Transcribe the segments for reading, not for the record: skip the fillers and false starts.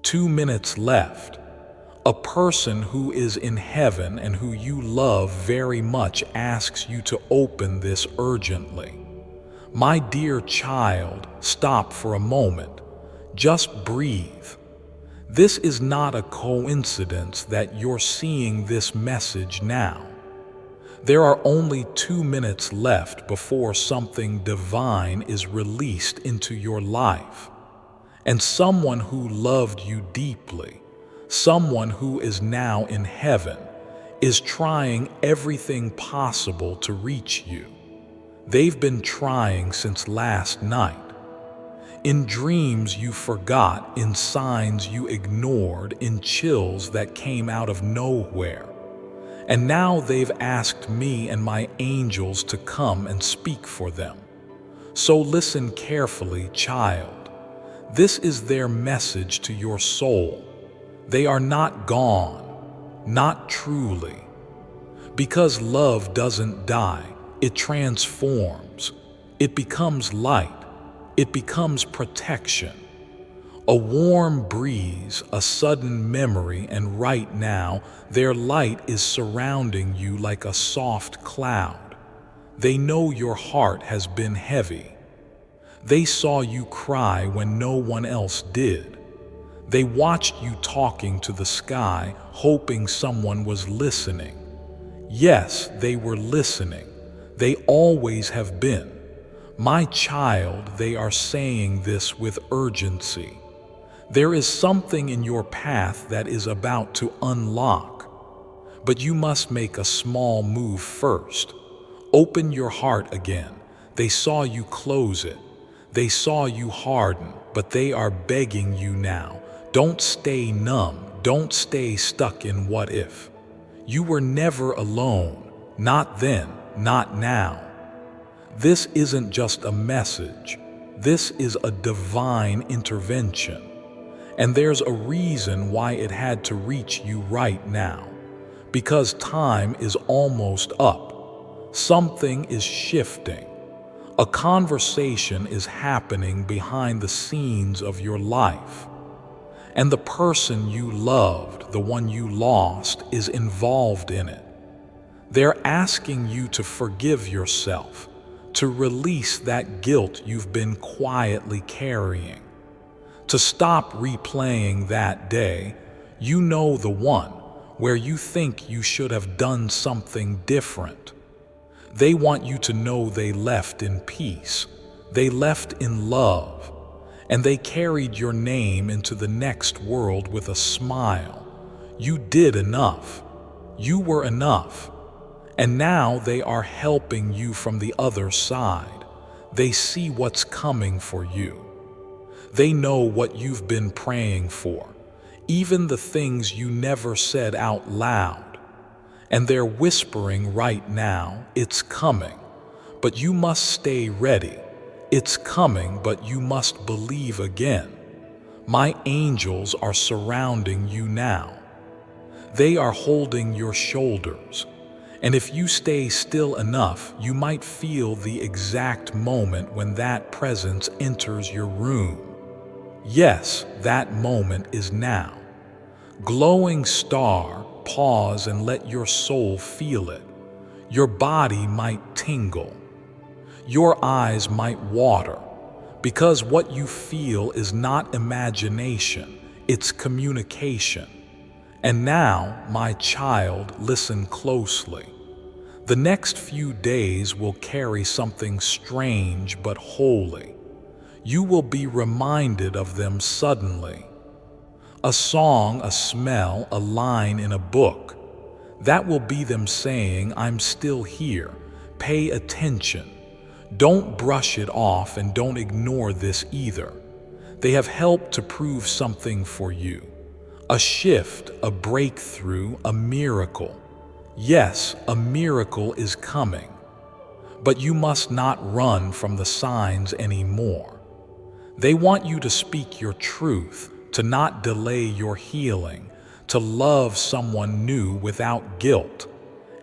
2 minutes left. A person who is in heaven and who you love very much asks you to open this urgently. My dear child, stop for a moment. Just breathe. This is not a coincidence that you're seeing this message now. There are only 2 minutes left before something divine is released into your life. And someone who loved you deeply, someone who is now in heaven, is trying everything possible to reach you. They've been trying since last night. In dreams you forgot, in signs you ignored, in chills that came out of nowhere. And now they've asked me and my angels to come and speak for them. So listen carefully, child. This is their message to your soul. They are not gone, not truly. Because love doesn't die, it transforms. It becomes light. It becomes protection. A warm breeze, a sudden memory, and right now, their light is surrounding you like a soft cloud. They know your heart has been heavy. They saw you cry when no one else did. They watched you talking to the sky, hoping someone was listening. Yes, they were listening. They always have been. My child, they are saying this with urgency. There is something in your path that is about to unlock, but you must make a small move first. Open your heart again. They saw you close it. They saw you harden, but they are begging you now. Don't stay numb. Don't stay stuck in what if. You were never alone. Not then, not now. This isn't just a message. This is a divine intervention. And there's a reason why it had to reach you right now. Because time is almost up. Something is shifting. A conversation is happening behind the scenes of your life. And the person you loved, the one you lost, is involved in it. They're asking you to forgive yourself, to release that guilt you've been quietly carrying. To stop replaying that day, you know, the one where you think you should have done something different. They want you to know they left in peace, they left in love, and they carried your name into the next world with a smile. You did enough. You were enough. And now they are helping you from the other side. They see what's coming for you. They know what you've been praying for, even the things you never said out loud. And they're whispering right now, it's coming, but you must stay ready. It's coming, but you must believe again. My angels are surrounding you now. They are holding your shoulders. And if you stay still enough, you might feel the exact moment when that presence enters your room. Yes, that moment is now. Glowing star, pause and let your soul feel it. Your body might tingle. Your eyes might water, because what you feel is not imagination, it's communication. And now, my child, listen closely. The next few days will carry something strange but holy. You will be reminded of them suddenly. A song, a smell, a line in a book. That will be them saying, I'm still here. Pay attention. Don't brush it off and don't ignore this either. They have helped to prove something for you. A shift, a breakthrough, a miracle. Yes, a miracle is coming. But you must not run from the signs anymore. They want you to speak your truth, to not delay your healing, to love someone new without guilt,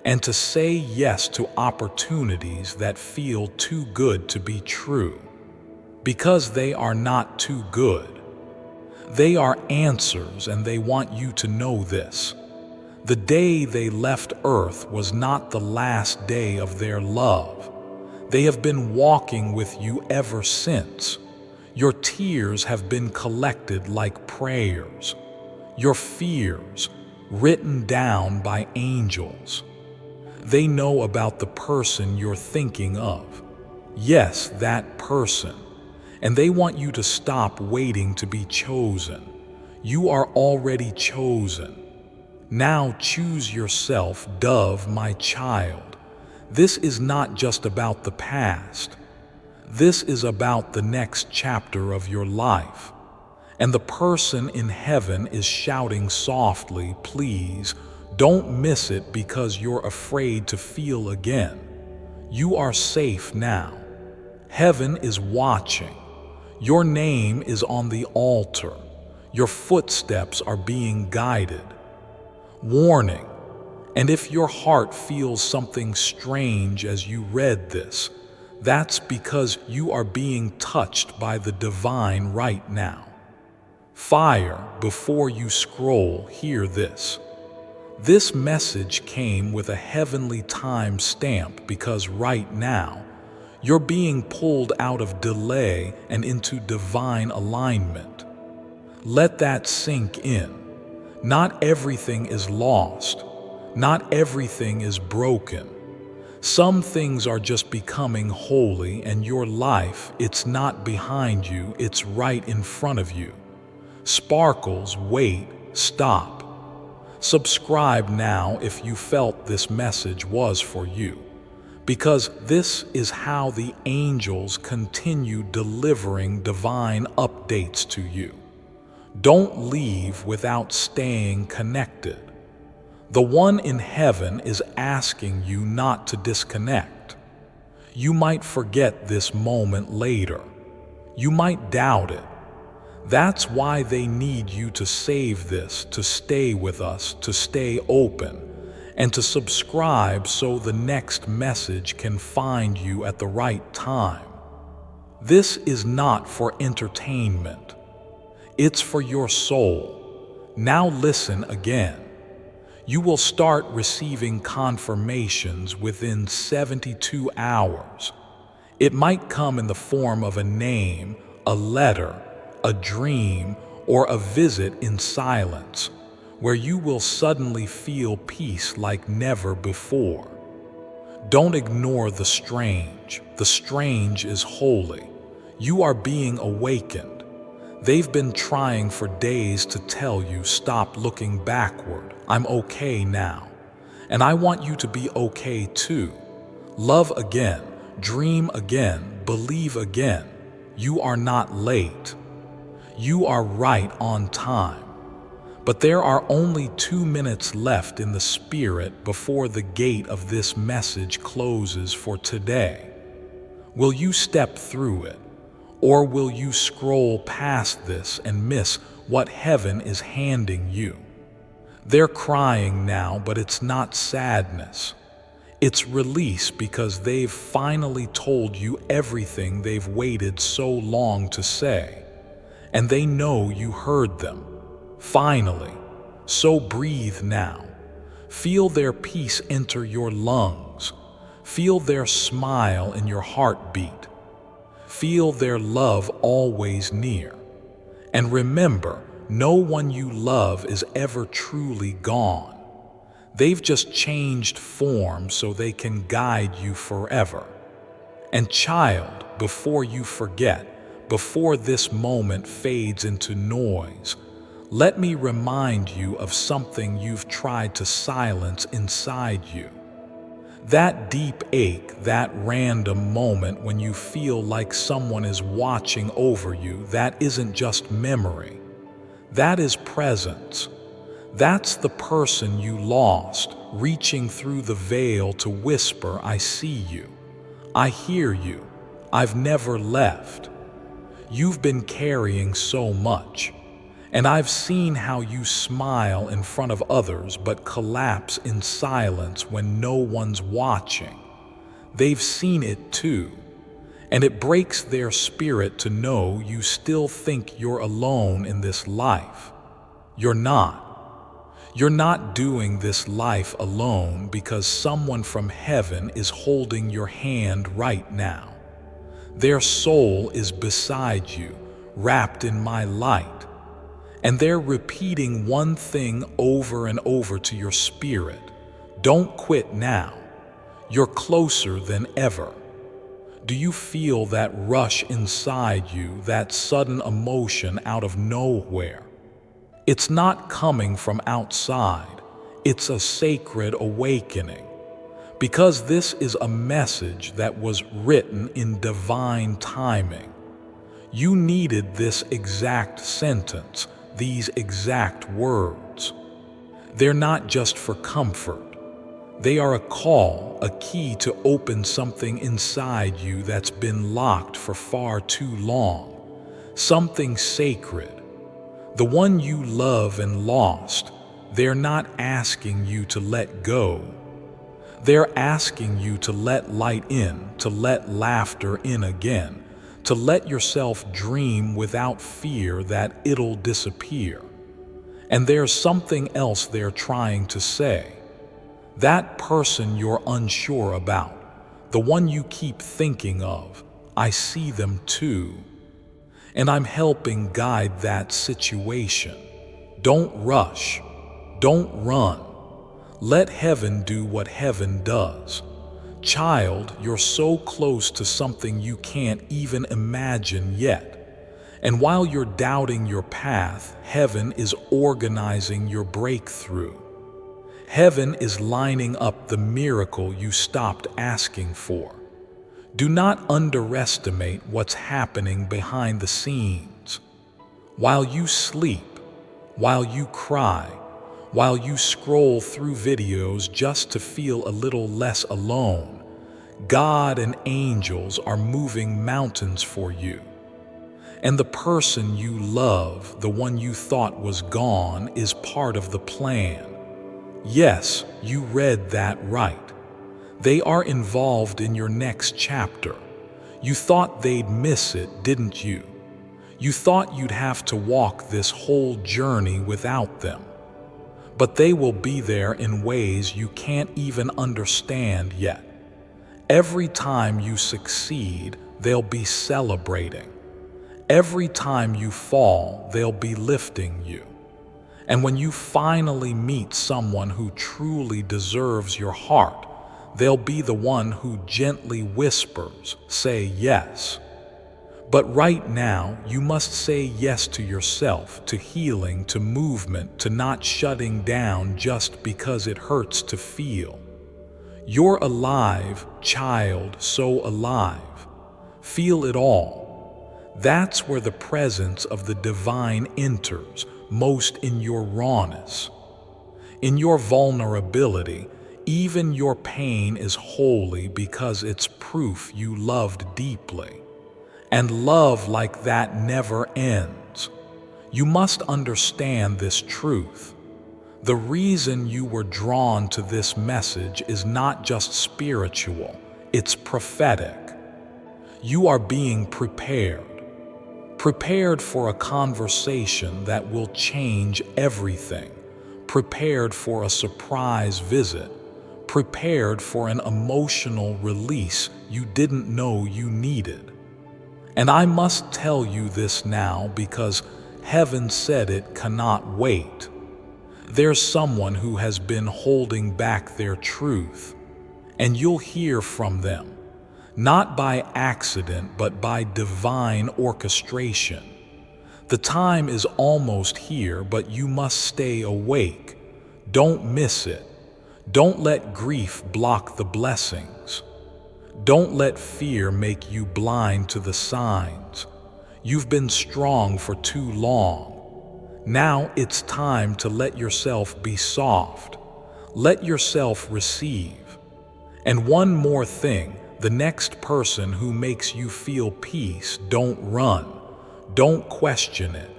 and to say yes to opportunities that feel too good to be true, because they are not too good. They are answers, and they want you to know this. The day they left Earth was not the last day of their love. They have been walking with you ever since. Your tears have been collected like prayers. Your fears written down by angels. They know about the person you're thinking of. Yes, that person. And they want you to stop waiting to be chosen. You are already chosen. Now choose yourself, dove, my child. This is not just about the past. This is about the next chapter of your life. And the person in heaven is shouting softly, please, don't miss it because you're afraid to feel again. You are safe now. Heaven is watching. Your name is on the altar. Your footsteps are being guided. Warning, and if your heart feels something strange as you read this, that's because you are being touched by the divine right now. Fire, before you scroll, hear this. This message came with a heavenly time stamp because right now, you're being pulled out of delay and into divine alignment. Let that sink in. Not everything is lost. Not everything is broken. Some things are just becoming holy, and your life, it's not behind you, it's right in front of you. Sparkles, wait, stop. Subscribe now if you felt this message was for you, because this is how the angels continue delivering divine updates to you. Don't leave without staying connected. The one in heaven is asking you not to disconnect. You might forget this moment later. You might doubt it. That's why they need you to save this, to stay with us, to stay open, and to subscribe so the next message can find you at the right time. This is not for entertainment. It's for your soul. Now listen again. You will start receiving confirmations within 72 hours. It might come in the form of a name, a letter, a dream, or a visit in silence, where you will suddenly feel peace like never before. Don't ignore the strange. The strange is holy. You are being awakened. They've been trying for days to tell you, stop looking backward. I'm okay now. And I want you to be okay too. Love again, dream again, believe again. You are not late. You are right on time. But there are only 2 minutes left in the spirit before the gate of this message closes for today. Will you step through it? Or will you scroll past this and miss what heaven is handing you? They're crying now, but it's not sadness. It's release, because they've finally told you everything they've waited so long to say. And they know you heard them. Finally. So breathe now. Feel their peace enter your lungs. Feel their smile in your heartbeat. Feel their love always near. And remember, no one you love is ever truly gone. They've just changed form so they can guide you forever. And child, before you forget, before this moment fades into noise, let me remind you of something you've tried to silence inside you. That deep ache, that random moment when you feel like someone is watching over you, that isn't just memory. That is presence. That's the person you lost, reaching through the veil to whisper, I see you. I hear you. I've never left. You've been carrying so much. And I've seen how you smile in front of others but collapse in silence when no one's watching. They've seen it too. And it breaks their spirit to know you still think you're alone in this life. You're not. You're not doing this life alone because someone from heaven is holding your hand right now. Their soul is beside you, wrapped in my light. And they're repeating one thing over and over to your spirit. Don't quit now. You're closer than ever. Do you feel that rush inside you, that sudden emotion out of nowhere? It's not coming from outside. It's a sacred awakening. Because this is a message that was written in divine timing. You needed this exact sentence, these exact words. They're not just for comfort. They are a call, a key to open something inside you that's been locked for far too long. Something sacred. The one you love and lost, they're not asking you to let go. They're asking you to let light in, to let laughter in again, to let yourself dream without fear that it'll disappear. And there's something else they're trying to say. That person you're unsure about, the one you keep thinking of, I see them too. And I'm helping guide that situation. Don't rush. Don't run. Let heaven do what heaven does. Child, you're so close to something you can't even imagine yet. And while you're doubting your path, heaven is organizing your breakthrough. Heaven is lining up the miracle you stopped asking for. Do not underestimate what's happening behind the scenes. While you sleep, while you cry, while you scroll through videos just to feel a little less alone, God and angels are moving mountains for you. And the person you love, the one you thought was gone, is part of the plan. Yes, you read that right. They are involved in your next chapter. You thought they'd miss it, didn't you? You thought you'd have to walk this whole journey without them. But they will be there in ways you can't even understand yet. Every time you succeed, they'll be celebrating. Every time you fall, they'll be lifting you. And when you finally meet someone who truly deserves your heart, they'll be the one who gently whispers, say yes. But right now, you must say yes to yourself, to healing, to movement, to not shutting down just because it hurts to feel. You're alive, child, so alive. Feel it all. That's where the presence of the divine enters, most in your rawness. In your vulnerability, even your pain is holy because it's proof you loved deeply. And love like that never ends. You must understand this truth. The reason you were drawn to this message is not just spiritual, it's prophetic. You are being prepared. Prepared for a conversation that will change everything. Prepared for a surprise visit. Prepared for an emotional release you didn't know you needed. And I must tell you this now because heaven said it cannot wait. There's someone who has been holding back their truth, and you'll hear from them. Not by accident, but by divine orchestration. The time is almost here, but you must stay awake. Don't miss it. Don't let grief block the blessings. Don't let fear make you blind to the signs. You've been strong for too long. Now it's time to let yourself be soft. Let yourself receive. And one more thing. The next person who makes you feel peace, don't run. Don't question it.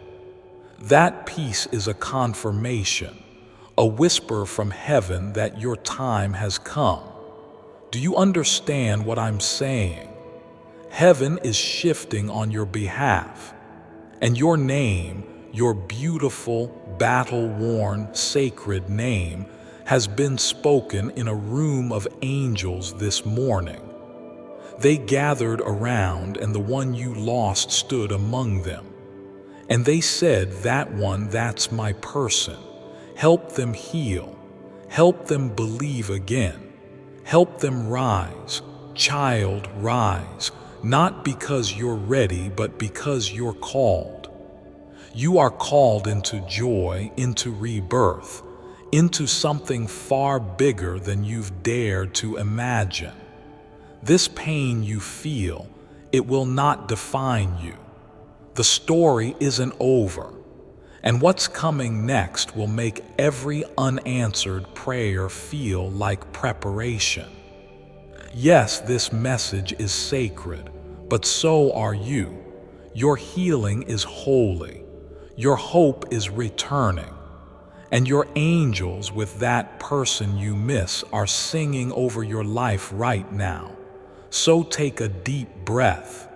That peace is a confirmation, a whisper from heaven that your time has come. Do you understand what I'm saying? Heaven is shifting on your behalf, and your name, your beautiful, battle-worn, sacred name, has been spoken in a room of angels this morning. They gathered around, and the one you lost stood among them. And they said, "That one, that's my person. Help them heal. Help them believe again. Help them rise. Child, rise. Not because you're ready, but because you're called. You are called into joy, into rebirth, into something far bigger than you've dared to imagine. This pain you feel, it will not define you. The story isn't over, and what's coming next will make every unanswered prayer feel like preparation. Yes, this message is sacred, but so are you. Your healing is holy. Your hope is returning. And your angels with that person you miss are singing over your life right now. So take a deep breath.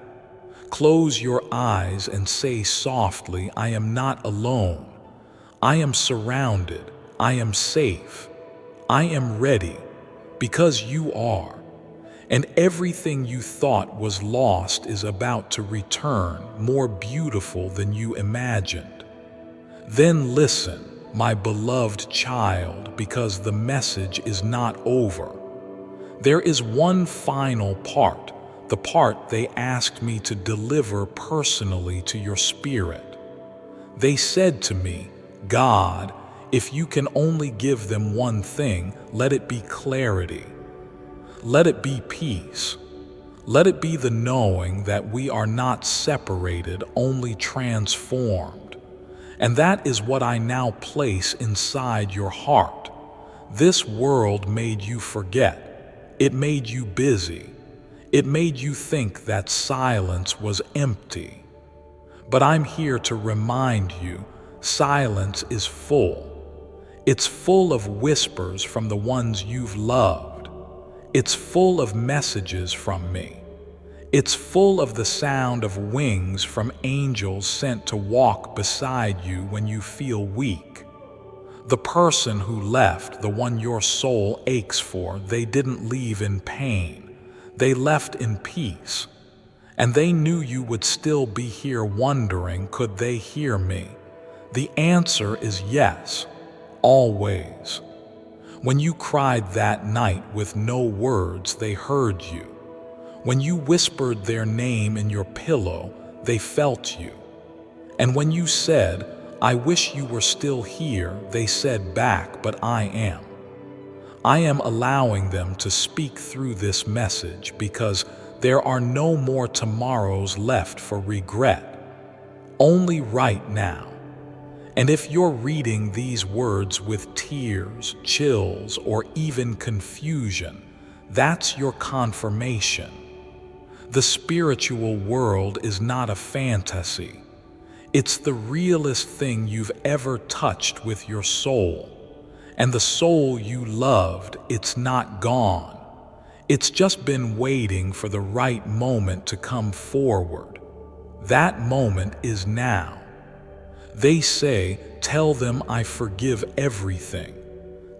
Close your eyes and say softly, "I am not alone. I am surrounded. I am safe. I am ready," because you are. And everything you thought was lost is about to return, more beautiful than you imagined. Then listen, my beloved child, because the message is not over. There is one final part, the part they asked me to deliver personally to your spirit. They said to me, "God, if you can only give them one thing, let it be clarity. Let it be peace. Let it be the knowing that we are not separated, only transformed." And that is what I now place inside your heart. This world made you forget. It made you busy. It made you think that silence was empty. But I'm here to remind you, silence is full. It's full of whispers from the ones you've loved. It's full of messages from me. It's full of the sound of wings from angels sent to walk beside you when you feel weak. The person who left, the one your soul aches for, they didn't leave in pain. They left in peace. And they knew you would still be here wondering, could they hear me? The answer is yes, always. When you cried that night with no words, they heard you. When you whispered their name in your pillow, they felt you. And when you said, "I wish you were still here," they said back, "But I am." I am allowing them to speak through this message because there are no more tomorrows left for regret, only right now. And if you're reading these words with tears, chills, or even confusion, that's your confirmation. The spiritual world is not a fantasy. It's the realest thing you've ever touched with your soul. And the soul you loved, it's not gone. It's just been waiting for the right moment to come forward. That moment is now. They say, "Tell them I forgive everything.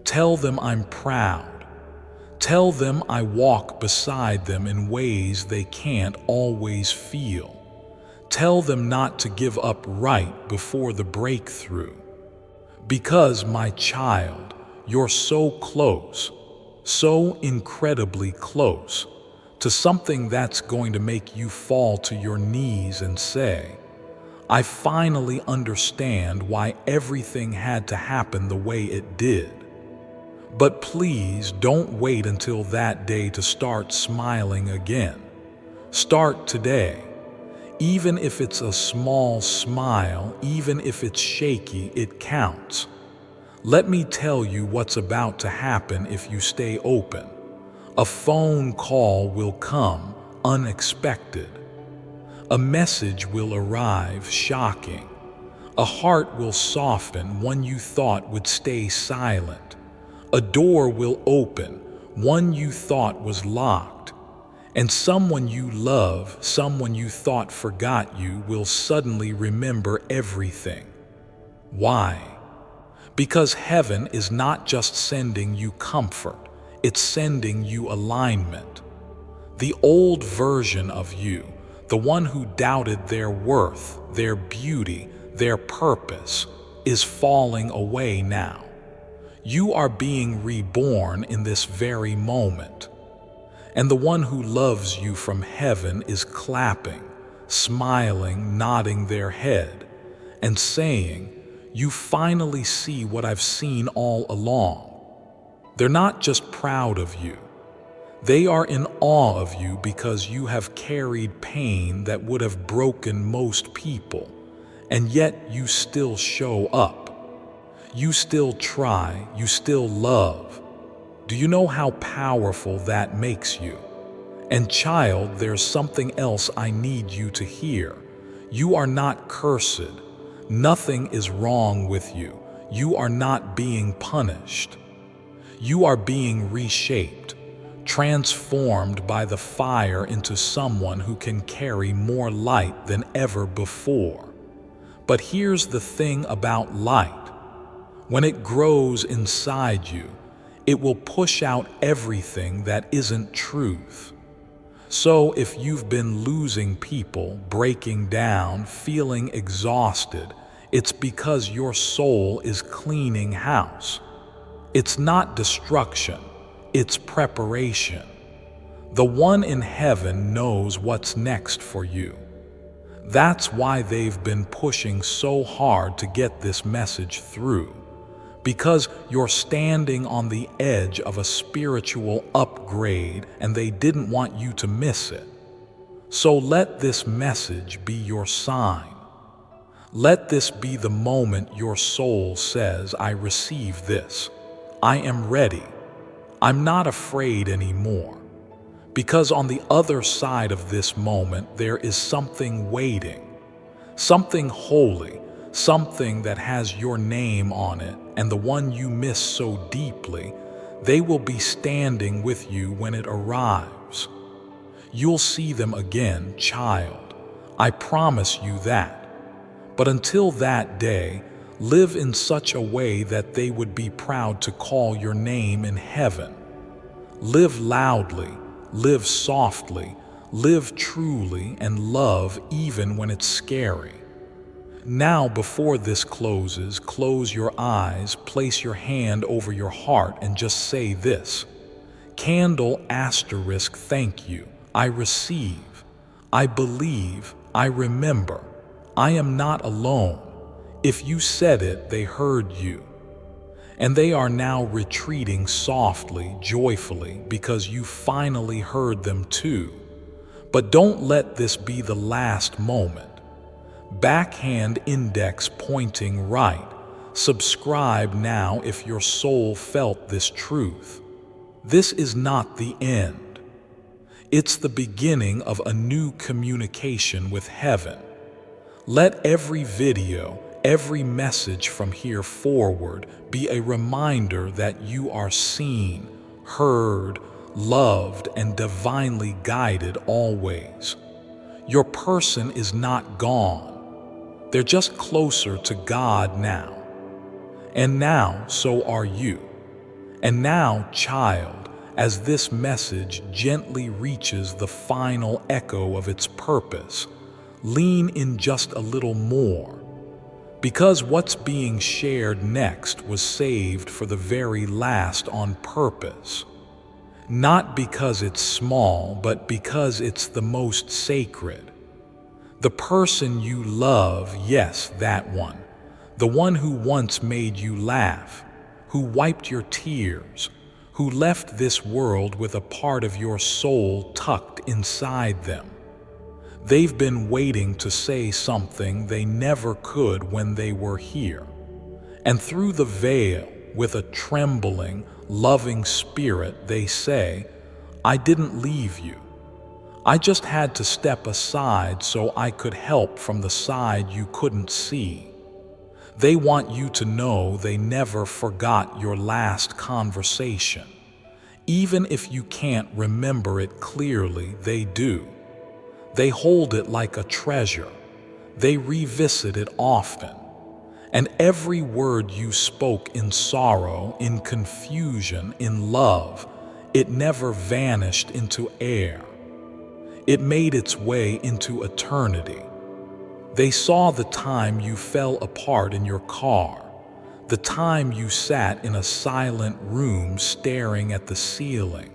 Tell them I'm proud. Tell them I walk beside them in ways they can't always feel. Tell them not to give up right before the breakthrough." Because, my child, you're so close, so incredibly close, to something that's going to make you fall to your knees and say, "I finally understand why everything had to happen the way it did." But please don't wait until that day to start smiling again. Start today. Even if it's a small smile, even if it's shaky, it counts. Let me tell you what's about to happen if you stay open. A phone call will come, unexpected. A message will arrive, shocking. A heart will soften, one you thought would stay silent. A door will open, one you thought was locked. And someone you love, someone you thought forgot you, will suddenly remember everything. Why? Because heaven is not just sending you comfort, it's sending you alignment. The old version of you, the one who doubted their worth, their beauty, their purpose, is falling away now. You are being reborn in this very moment. And the one who loves you from heaven is clapping, smiling, nodding their head, and saying, "You finally see what I've seen all along." They're not just proud of you. They are in awe of you because you have carried pain that would have broken most people, and yet you still show up. You still try, you still love. Do you know how powerful that makes you? And child, there's something else I need you to hear. You are not cursed. Nothing is wrong with you. You are not being punished. You are being reshaped, transformed by the fire into someone who can carry more light than ever before. But here's the thing about light. When it grows inside you, it will push out everything that isn't truth. So if you've been losing people, breaking down, feeling exhausted, it's because your soul is cleaning house. It's not destruction, it's preparation. The one in heaven knows what's next for you. That's why they've been pushing so hard to get this message through. Because you're standing on the edge of a spiritual upgrade and they didn't want you to miss it. So let this message be your sign. Let this be the moment your soul says, "I receive this. I am ready. I'm not afraid anymore." Because on the other side of this moment, there is something waiting, something holy, something that has your name on it, and the one you miss so deeply, they will be standing with you when it arrives. You'll see them again, child. I promise you that. But until that day, live in such a way that they would be proud to call your name in heaven. Live loudly, live softly, live truly, and love even when it's scary. Now, before this closes, close your eyes, place your hand over your heart, and just say this: Candle asterisk thank you. I receive. I believe. I remember. I am not alone. If you said it, they heard you. And they are now retreating softly, joyfully, because you finally heard them too. But don't let this be the last moment. Backhand index pointing right. Subscribe now if your soul felt this truth. This is not the end. It's the beginning of a new communication with heaven. Let every video, every message from here forward be a reminder that you are seen, heard, loved, and divinely guided always. Your person is not gone. They're just closer to God now. And now, so are you. And now, child, as this message gently reaches the final echo of its purpose, lean in just a little more. Because what's being shared next was saved for the very last on purpose. Not because it's small, but because it's the most sacred. The person you love, yes, that one. The one who once made you laugh, who wiped your tears, who left this world with a part of your soul tucked inside them. They've been waiting to say something they never could when they were here. And through the veil, with a trembling, loving spirit, they say, "I didn't leave you. I just had to step aside so I could help from the side you couldn't see." They want you to know they never forgot your last conversation. Even if you can't remember it clearly, they do. They hold it like a treasure. They revisit it often. And every word you spoke in sorrow, in confusion, in love, it never vanished into air. It made its way into eternity. They saw the time you fell apart in your car, the time you sat in a silent room staring at the ceiling,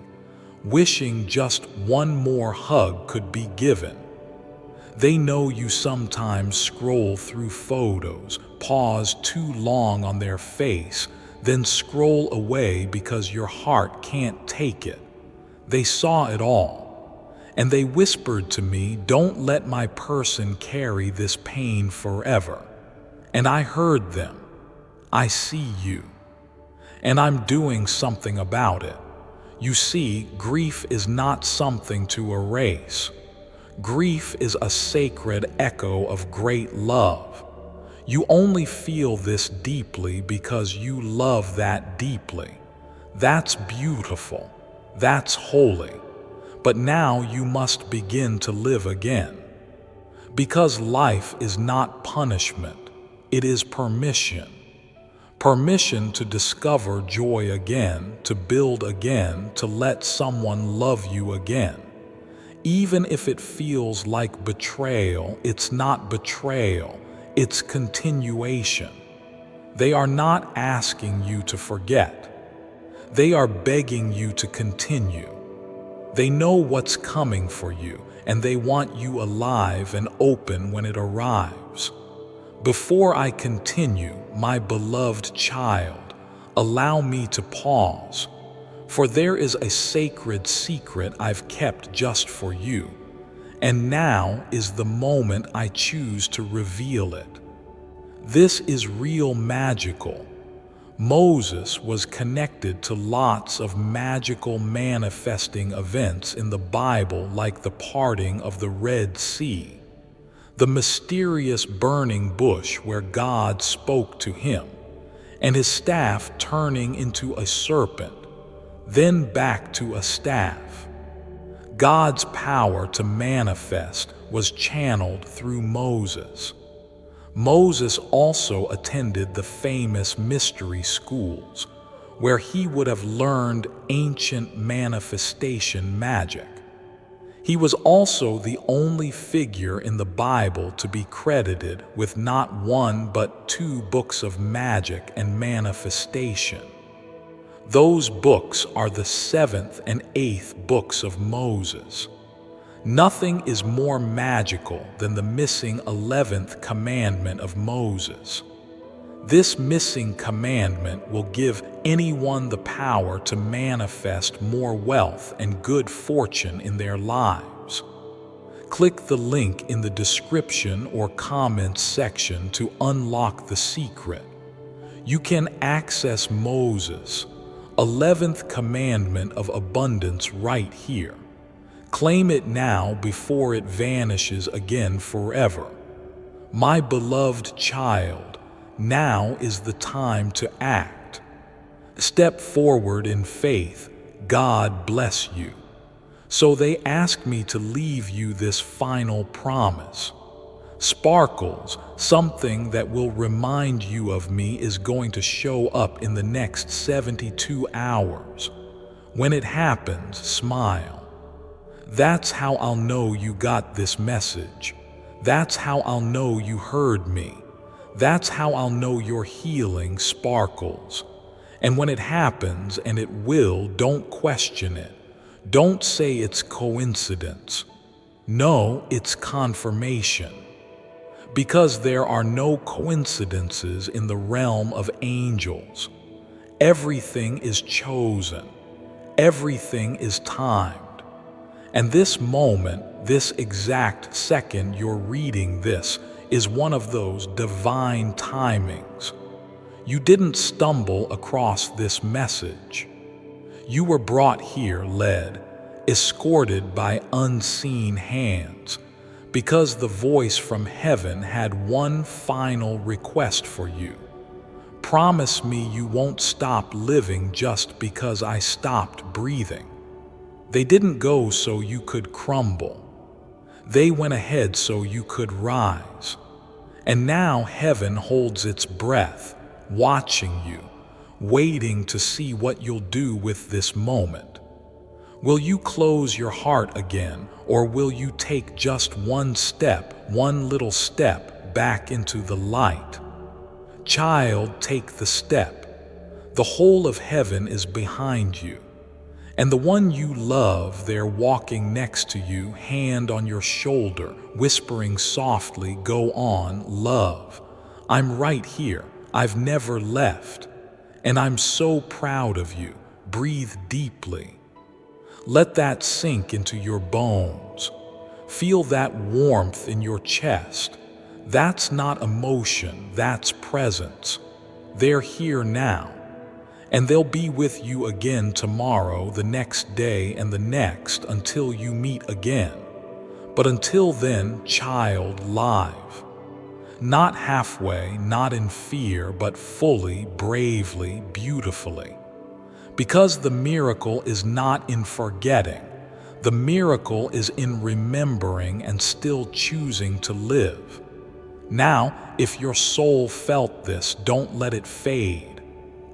wishing just one more hug could be given. They know you sometimes scroll through photos, pause too long on their face, then scroll away because your heart can't take it. They saw it all, and they whispered to me, "Don't let my person carry this pain forever." And I heard them. I see you, and I'm doing something about it. You see, grief is not something to erase. Grief is a sacred echo of great love. You only feel this deeply because you love that deeply. That's beautiful. That's holy. But now you must begin to live again. Because life is not punishment, it is permission. Permission to discover joy again, to build again, to let someone love you again. Even if it feels like betrayal, it's not betrayal, it's continuation. They are not asking you to forget. They are begging you to continue. They know what's coming for you, and they want you alive and open when it arrives. Before I continue, my beloved child, allow me to pause. For there is a sacred secret I've kept just for you, and now is the moment I choose to reveal it. This is real magical. Moses was connected to lots of magical manifesting events in the Bible, like the parting of the Red Sea, the mysterious burning bush where God spoke to him, and his staff turning into a serpent, then back to a staff. God's power to manifest was channeled through Moses. Moses also attended the famous mystery schools, where he would have learned ancient manifestation magic. He was also the only figure in the Bible to be credited with not one but 2 books of magic and manifestation. Those books are the 7th and 8th books of Moses. Nothing is more magical than the missing 11th commandment of Moses. This missing commandment will give anyone the power to manifest more wealth and good fortune in their lives. Click the link in the description or comments section to unlock the secret. You can access Moses' 11th commandment of abundance right here. Claim it now before it vanishes again forever. My beloved child, now is the time to act. Step forward in faith. God bless you. So they asked me to leave you this final promise. Sparkles, something that will remind you of me, is going to show up in the next 72 hours. When it happens, smile. That's how I'll know you got this message. That's how I'll know you heard me. That's how I'll know your healing sparkles. And when it happens, and it will, don't question it. Don't say it's coincidence. No, it's confirmation. Because there are no coincidences in the realm of angels. Everything is chosen. Everything is timed. And this moment, this exact second you're reading this, is one of those divine timings. You didn't stumble across this message. You were brought here, led, escorted by unseen hands, because the voice from heaven had one final request for you. Promise me you won't stop living just because I stopped breathing. They didn't go so you could crumble. They went ahead so you could rise. And now heaven holds its breath, watching you, waiting to see what you'll do with this moment. Will you close your heart again, or will you take just one little step back into the light? Child, take the step. The whole of heaven is behind you. And the one you love, they're walking next to you, hand on your shoulder, whispering softly, "Go on, love. I'm right here. I've never left. And I'm so proud of you." Breathe deeply. Let that sink into your bones. Feel that warmth in your chest. That's not emotion, that's presence. They're here now. And they'll be with you again tomorrow, the next day, and the next, until you meet again. But until then, child, live. Not halfway, not in fear, but fully, bravely, beautifully. Because the miracle is not in forgetting. The miracle is in remembering and still choosing to live. Now, if your soul felt this, don't let it fade.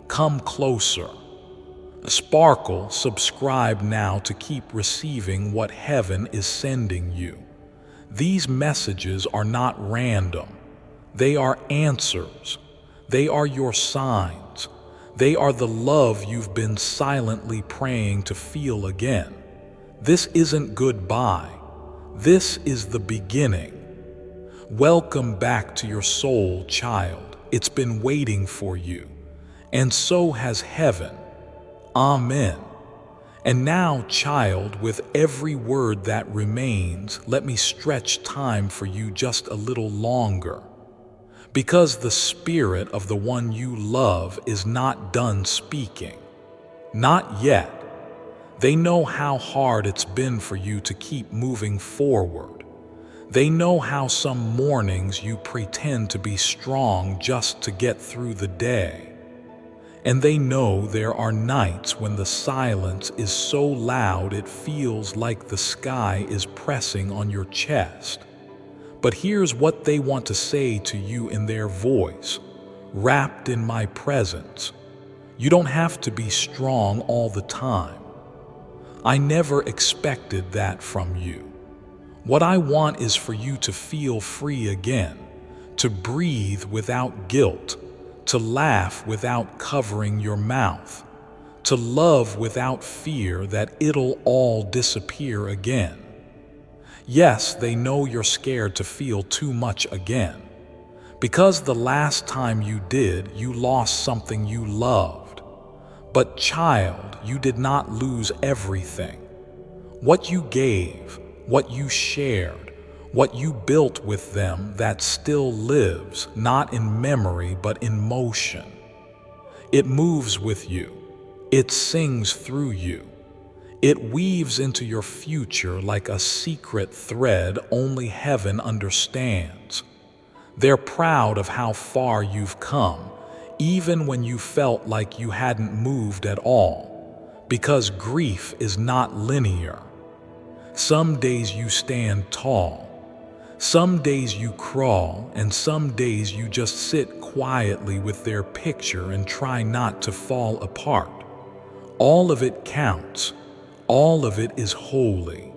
Come closer. Sparkle, subscribe now to keep receiving what heaven is sending you. These messages are not random. They are answers. They are your signs. They are the love you've been silently praying to feel again. This isn't goodbye. This is the beginning. Welcome back to your soul, child. It's been waiting for you. And so has heaven. Amen. And now, child, with every word that remains, let me stretch time for you just a little longer. Because the spirit of the one you love is not done speaking. Not yet. They know how hard it's been for you to keep moving forward. They know how some mornings you pretend to be strong just to get through the day. And they know there are nights when the silence is so loud it feels like the sky is pressing on your chest. But here's what they want to say to you in their voice, wrapped in my presence. You don't have to be strong all the time. I never expected that from you. What I want is for you to feel free again, to breathe without guilt, to laugh without covering your mouth, to love without fear that it'll all disappear again. Yes, they know you're scared to feel too much again, because the last time you did, you lost something you loved. But child, you did not lose everything. What you gave, what you shared, what you built with them, that still lives, not in memory but in motion. It moves with you. It sings through you. It weaves into your future like a secret thread only heaven understands. They're proud of how far you've come, even when you felt like you hadn't moved at all, because grief is not linear. Some days you stand tall. Some days you crawl, and some days you just sit quietly with their picture and try not to fall apart. All of it counts. All of it is holy.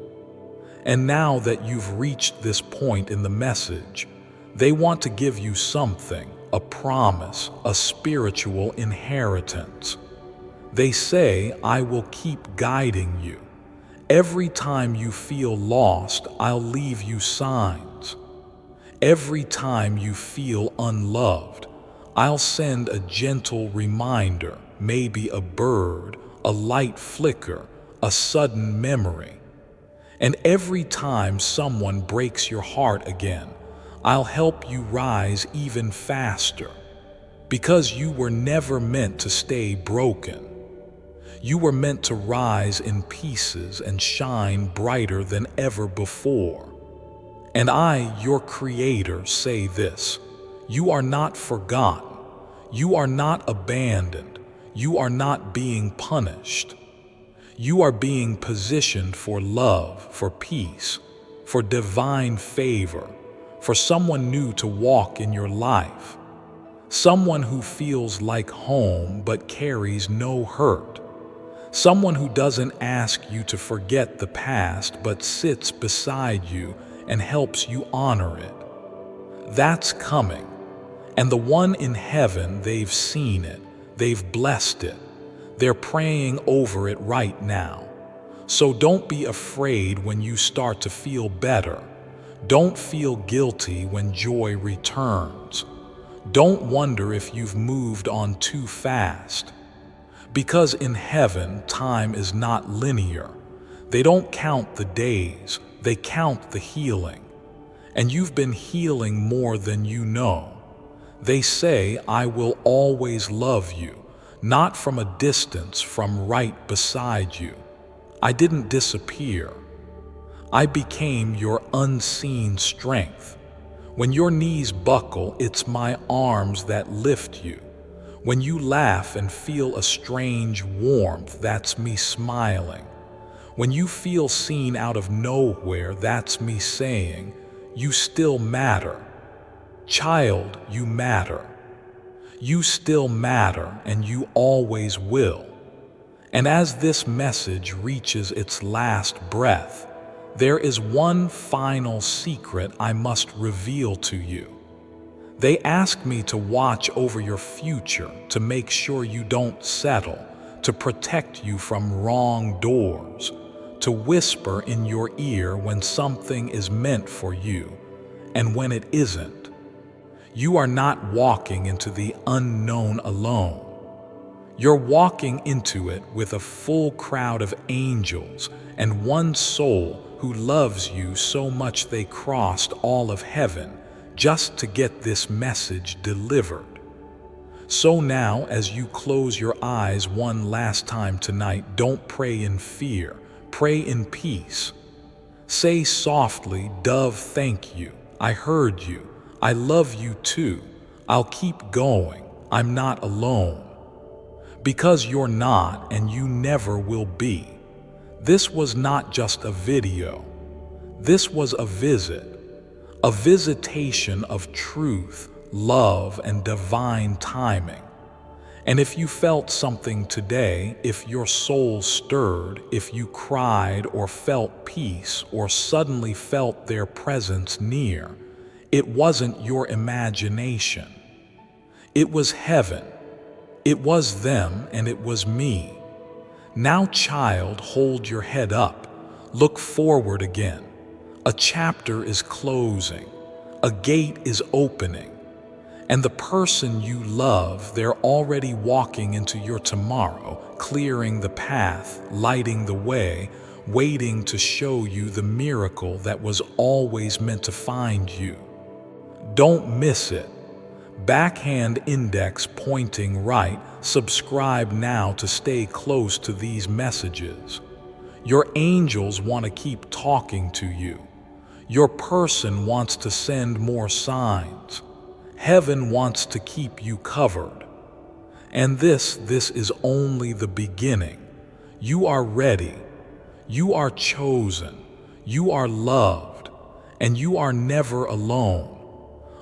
And now that you've reached this point in the message, they want to give you something, a promise, a spiritual inheritance. They say, I will keep guiding you. Every time you feel lost, I'll leave you signs. Every time you feel unloved, I'll send a gentle reminder, maybe a bird, a light flicker, a sudden memory. And every time someone breaks your heart again, I'll help you rise even faster, because you were never meant to stay broken. You were meant to rise in pieces and shine brighter than ever before. And I, your creator, say this: you are not forgotten. You are not abandoned. You are not being punished. You are being positioned for love, for peace, for divine favor, for someone new to walk in your life. Someone who feels like home but carries no hurt. Someone who doesn't ask you to forget the past but sits beside you and helps you honor it. That's coming. And the one in heaven, they've seen it. They've blessed it. They're praying over it right now. So don't be afraid when you start to feel better. Don't feel guilty when joy returns. Don't wonder if you've moved on too fast. Because in heaven, time is not linear. They don't count the days, they count the healing. And you've been healing more than you know. They say, I will always love you, not from a distance, from right beside you. I didn't disappear. I became your unseen strength. When your knees buckle, it's my arms that lift you. When you laugh and feel a strange warmth, that's me smiling. When you feel seen out of nowhere, that's me saying, you still matter. Child, you matter. You still matter, and you always will. And as this message reaches its last breath, there is one final secret I must reveal to you. They ask me to watch over your future, to make sure you don't settle, to protect you from wrong doors, to whisper in your ear when something is meant for you and when it isn't. You are not walking into the unknown alone. You're walking into it with a full crowd of angels and one soul who loves you so much they crossed all of heaven just to get this message delivered. So now, as you close your eyes one last time tonight, don't pray in fear, pray in peace. Say softly, Dove, thank you. I heard you. I love you too. I'll keep going. I'm not alone. Because you're not, and you never will be. This was not just a video. This was a visit. A visitation of truth, love, and divine timing. And if you felt something today, if your soul stirred, if you cried or felt peace or suddenly felt their presence near, it wasn't your imagination. It was heaven. It was them, and it was me. Now, child, hold your head up. Look forward again. A chapter is closing. A gate is opening. And the person you love, they're already walking into your tomorrow, clearing the path, lighting the way, waiting to show you the miracle that was always meant to find you. Don't miss it. Backhand index pointing right. Subscribe now to stay close to these messages. Your angels want to keep talking to you. Your person wants to send more signs. Heaven wants to keep you covered. And this is only the beginning. You are ready. You are chosen. You are loved. And you are never alone.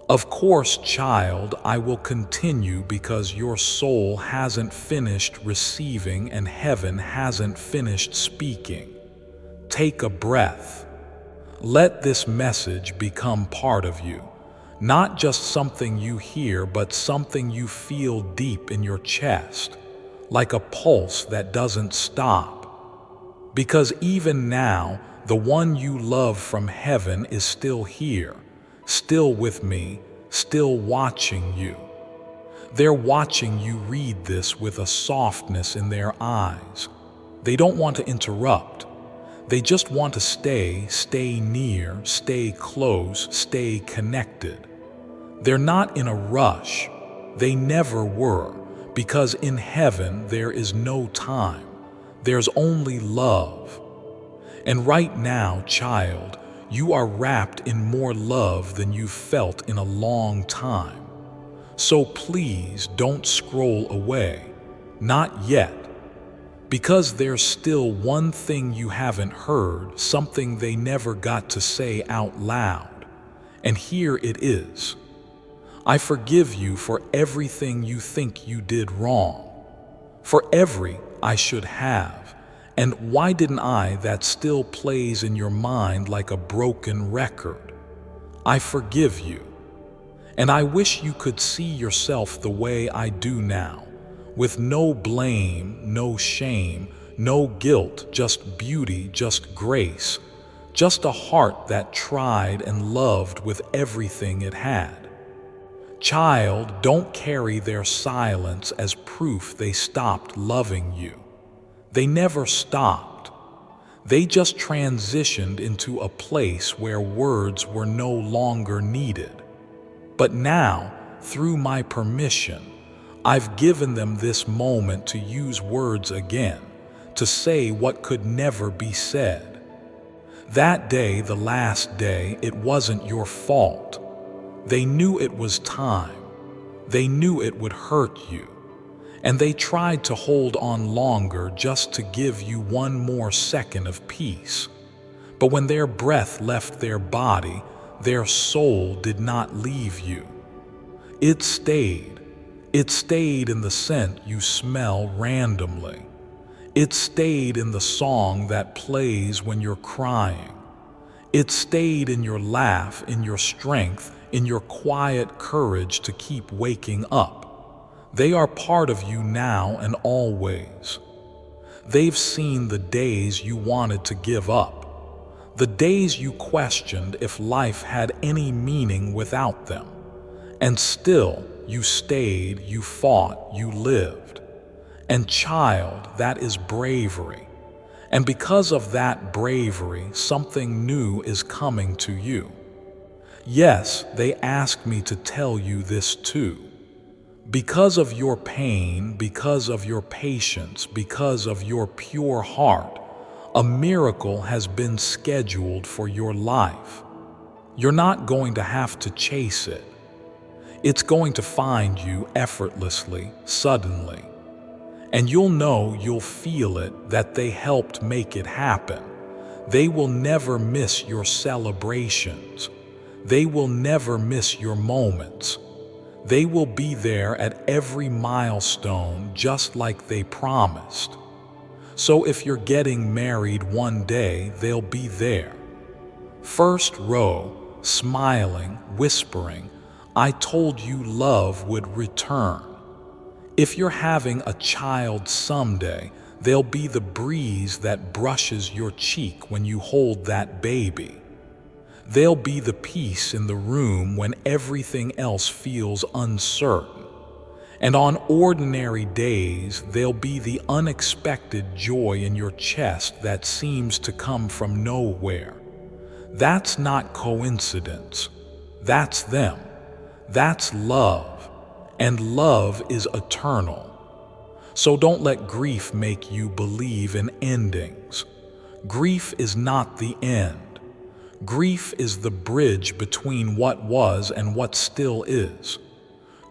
Of course, child, I will continue because your soul hasn't finished receiving and heaven hasn't finished speaking. Take a breath. Let this message become part of you. Not just something you hear, but something you feel deep in your chest, like a pulse that doesn't stop. Because even now, the one you love from heaven is still here, still with me, still watching you. They're watching you read this with a softness in their eyes. They don't want to interrupt. They just want to stay near, stay close, stay connected. They're not in a rush. They never were, because in heaven there is no time. There's only love. And right now, child, you are wrapped in more love than you've felt in a long time. So please don't scroll away. Not yet. Because there's still one thing you haven't heard, something they never got to say out loud. And here it is. I forgive you for everything you think you did wrong. For every I should have. And why didn't I that still plays in your mind like a broken record. I forgive you. And I wish you could see yourself the way I do now. With no blame, no shame, no guilt, just beauty, just grace, just a heart that tried and loved with everything it had. Child, don't carry their silence as proof they stopped loving you. They never stopped. They just transitioned into a place where words were no longer needed. But now, through my permission, I've given them this moment to use words again, to say what could never be said. That day, the last day, it wasn't your fault. They knew it was time. They knew it would hurt you. And they tried to hold on longer just to give you one more second of peace. But when their breath left their body, their soul did not leave you. It stayed. It stayed in the scent you smell randomly. It stayed in the song that plays when you're crying. It stayed in your laugh, in your strength, in your quiet courage to keep waking up. They are part of you now and always. They've seen the days you wanted to give up, the days you questioned if life had any meaning without them. And still, you stayed, you fought, you lived. And child, that is bravery. And because of that bravery, something new is coming to you. Yes, they asked me to tell you this too. Because of your pain, because of your patience, because of your pure heart, a miracle has been scheduled for your life. You're not going to have to chase it. It's going to find you effortlessly, suddenly. And you'll feel it, that they helped make it happen. They will never miss your celebrations. They will never miss your moments. They will be there at every milestone just like they promised. So if you're getting married one day, they'll be there. First row, smiling, whispering, I told you love would return. If you're having a child someday, they'll be the breeze that brushes your cheek when you hold that baby. They'll be the peace in the room when everything else feels uncertain. And on ordinary days, they'll be the unexpected joy in your chest that seems to come from nowhere. That's not coincidence. That's them. That's love. And love is eternal. So don't let grief make you believe in endings. Grief is not the end. Grief is the bridge between what was and what still is.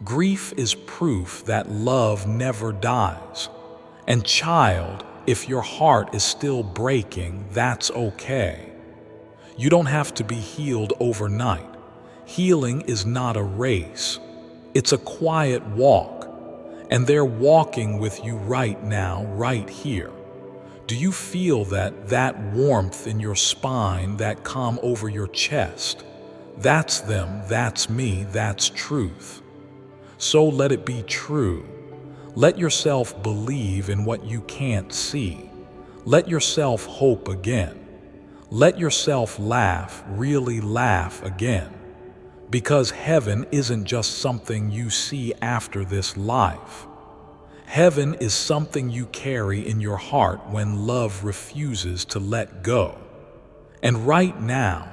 Grief is proof that love never dies. And child, if your heart is still breaking, that's okay. You don't have to be healed overnight. Healing is not a race. It's a quiet walk. And they're walking with you right now, right here. Do you feel that warmth in your spine, that calm over your chest? That's them, that's me, that's truth. So let it be true. Let yourself believe in what you can't see. Let yourself hope again. Let yourself laugh, really laugh again. Because heaven isn't just something you see after this life. Heaven is something you carry in your heart when love refuses to let go. And right now,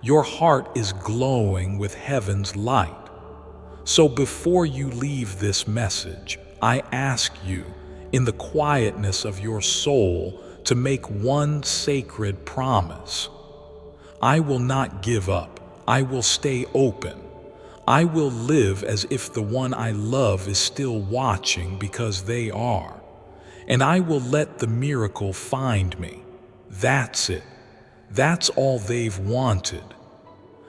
your heart is glowing with heaven's light. So before you leave this message, I ask you, in the quietness of your soul, to make one sacred promise. I will not give up. I will stay open. I will live as if the one I love is still watching because they are. And I will let the miracle find me. That's it. That's all they've wanted.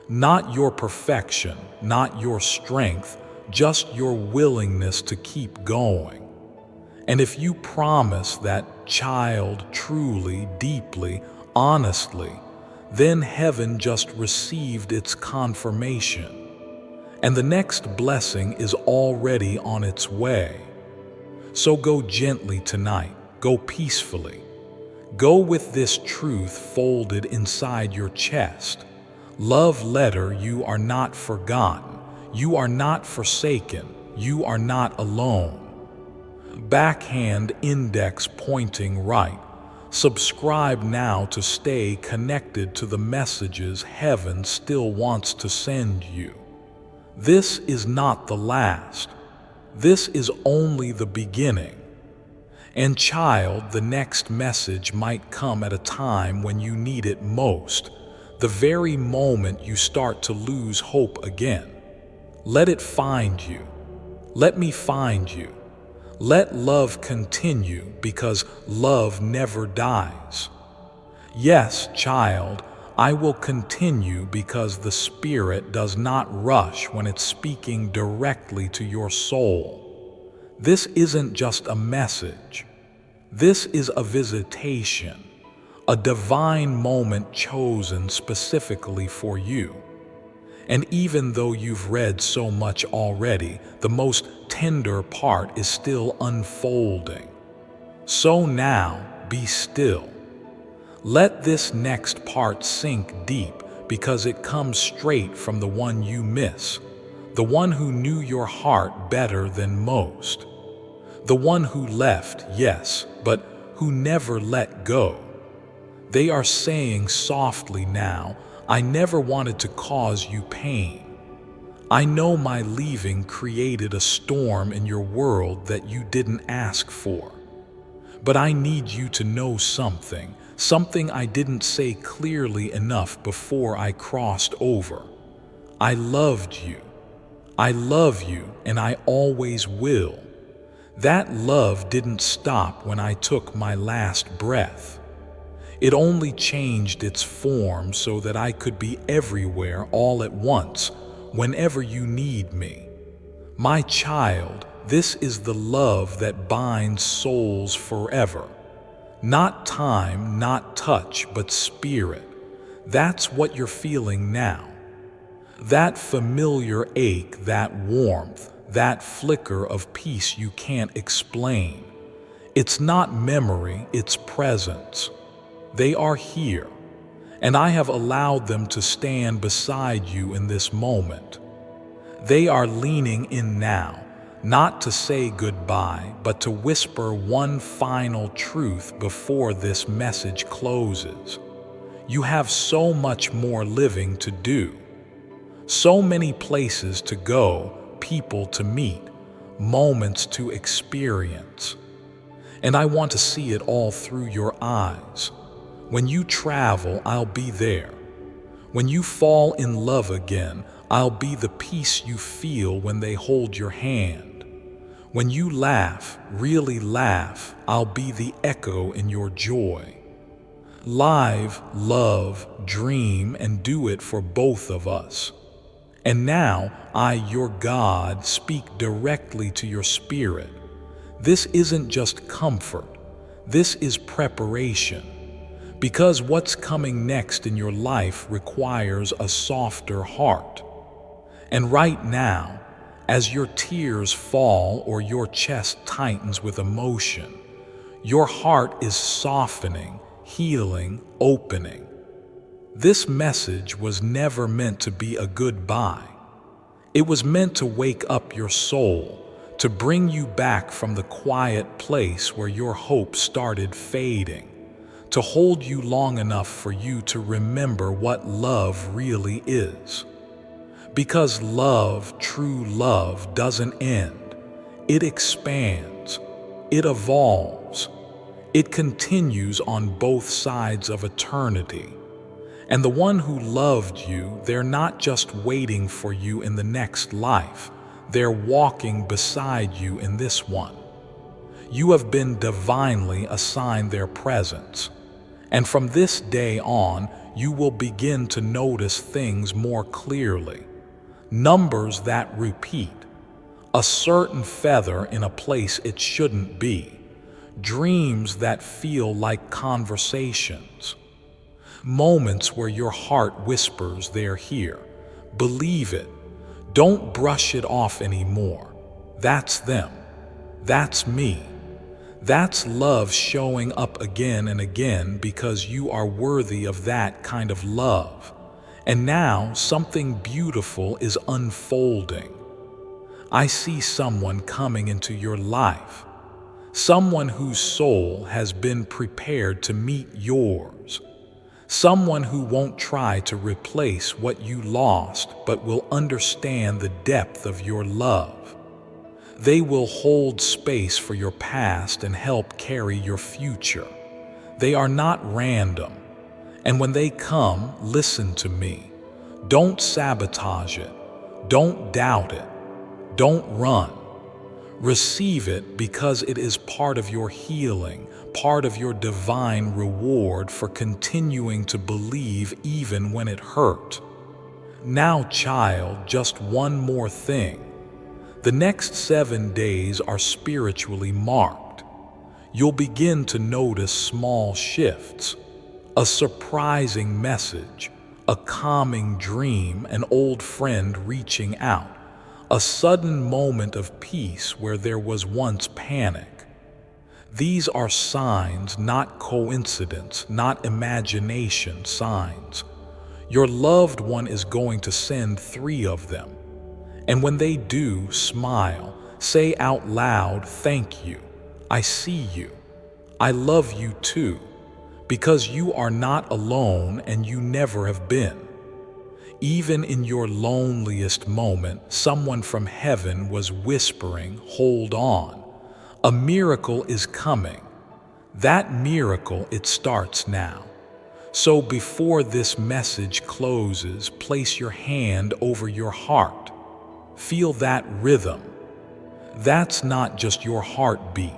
Not your perfection, not your strength, just your willingness to keep going. And if you promise that child truly, deeply, honestly, then heaven just received its confirmation. And the next blessing is already on its way. So go gently tonight, go peacefully. Go with this truth folded inside your chest. Love letter, you are not forgotten. You are not forsaken. You are not alone. Backhand index pointing right. Subscribe now to stay connected to the messages heaven still wants to send you. This is not the last. This is only the beginning. And child, the next message might come at a time when you need it most, the very moment you start to lose hope again. Let it find you. Let me find you. Let love continue because love never dies. Yes, child, I will continue because the Spirit does not rush when it's speaking directly to your soul. This isn't just a message. This is a visitation, a divine moment chosen specifically for you. And even though you've read so much already, the most tender part is still unfolding. So now, be still. Let this next part sink deep because it comes straight from the one you miss, the one who knew your heart better than most, the one who left, yes, but who never let go. They are saying softly now, I never wanted to cause you pain. I know my leaving created a storm in your world that you didn't ask for. But I need you to know something I didn't say clearly enough before I crossed over. I loved you. I love you, and I always will. That love didn't stop when I took my last breath. It only changed its form so that I could be everywhere all at once, whenever you need me. My child, this is the love that binds souls forever. Not time, not touch, but spirit. That's what you're feeling now. That familiar ache, that warmth, that flicker of peace you can't explain. It's not memory, it's presence. They are here, and I have allowed them to stand beside you in this moment. They are leaning in now, not to say goodbye, but to whisper one final truth before this message closes. You have so much more living to do, so many places to go, people to meet, moments to experience. And I want to see it all through your eyes. When you travel, I'll be there. When you fall in love again, I'll be the peace you feel when they hold your hand. When you laugh, really laugh, I'll be the echo in your joy. Live, love, dream, and do it for both of us. And now, I, your God, speak directly to your spirit. This isn't just comfort. This is preparation. Because what's coming next in your life requires a softer heart. And right now, as your tears fall or your chest tightens with emotion, your heart is softening, healing, opening. This message was never meant to be a goodbye. It was meant to wake up your soul, to bring you back from the quiet place where your hope started fading, to hold you long enough for you to remember what love really is. Because love, true love, doesn't end. It expands. It evolves. It continues on both sides of eternity. And the one who loved you, they're not just waiting for you in the next life, they're walking beside you in this one. You have been divinely assigned their presence. And from this day on, you will begin to notice things more clearly. Numbers that repeat, a certain feather in a place it shouldn't be, dreams that feel like conversations, moments where your heart whispers they're here. Believe it. Don't brush it off anymore. That's them. That's me. That's love showing up again and again because you are worthy of that kind of love. And now something beautiful is unfolding. I see someone coming into your life, someone whose soul has been prepared to meet yours, someone who won't try to replace what you lost but will understand the depth of your love. They will hold space for your past and help carry your future. They are not random. And when they come, listen to me. Don't sabotage it. Don't doubt it. Don't run. Receive it because it is part of your healing, part of your divine reward for continuing to believe even when it hurt. Now, child, just one more thing. The next 7 days are spiritually marked. You'll begin to notice small shifts, a surprising message, a calming dream, an old friend reaching out, a sudden moment of peace where there was once panic. These are signs, not coincidence, not imagination signs. Your loved one is going to send 3 of them. And when they do, smile, say out loud, "Thank you, I see you, I love you too," because you are not alone and you never have been. Even in your loneliest moment, someone from heaven was whispering, "Hold on, a miracle is coming." That miracle, it starts now. So before this message closes, place your hand over your heart. Feel that rhythm. That's not just your heartbeat.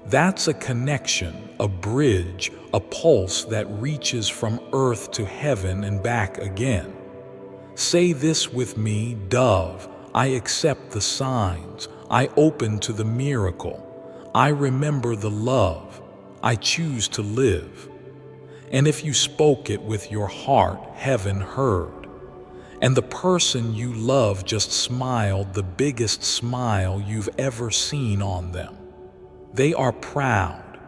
That's a connection, a bridge, a pulse that reaches from earth to heaven and back again. Say this with me, dove, I accept the signs. I open to the miracle. I remember the love. I choose to live. And if you spoke it with your heart, heaven heard. And the person you love just smiled the biggest smile you've ever seen on them. They are proud.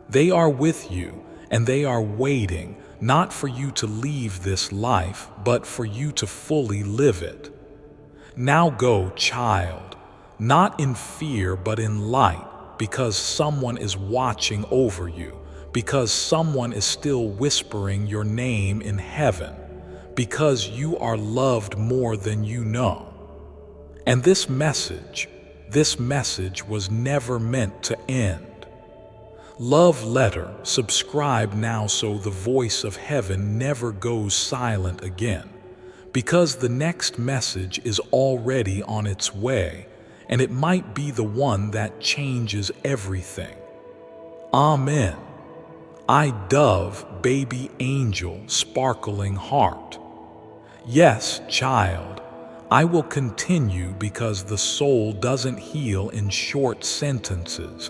They are with you, and they are waiting, not for you to leave this life, but for you to fully live it. Now go, child, not in fear, but in light, because someone is watching over you, because someone is still whispering your name in heaven, because you are loved more than you know. And this message was never meant to end. Love letter, subscribe now so the voice of heaven never goes silent again, because the next message is already on its way, and it might be the one that changes everything. Amen. I dove, baby angel, sparkling heart. Yes, child, I will continue because the soul doesn't heal in short sentences,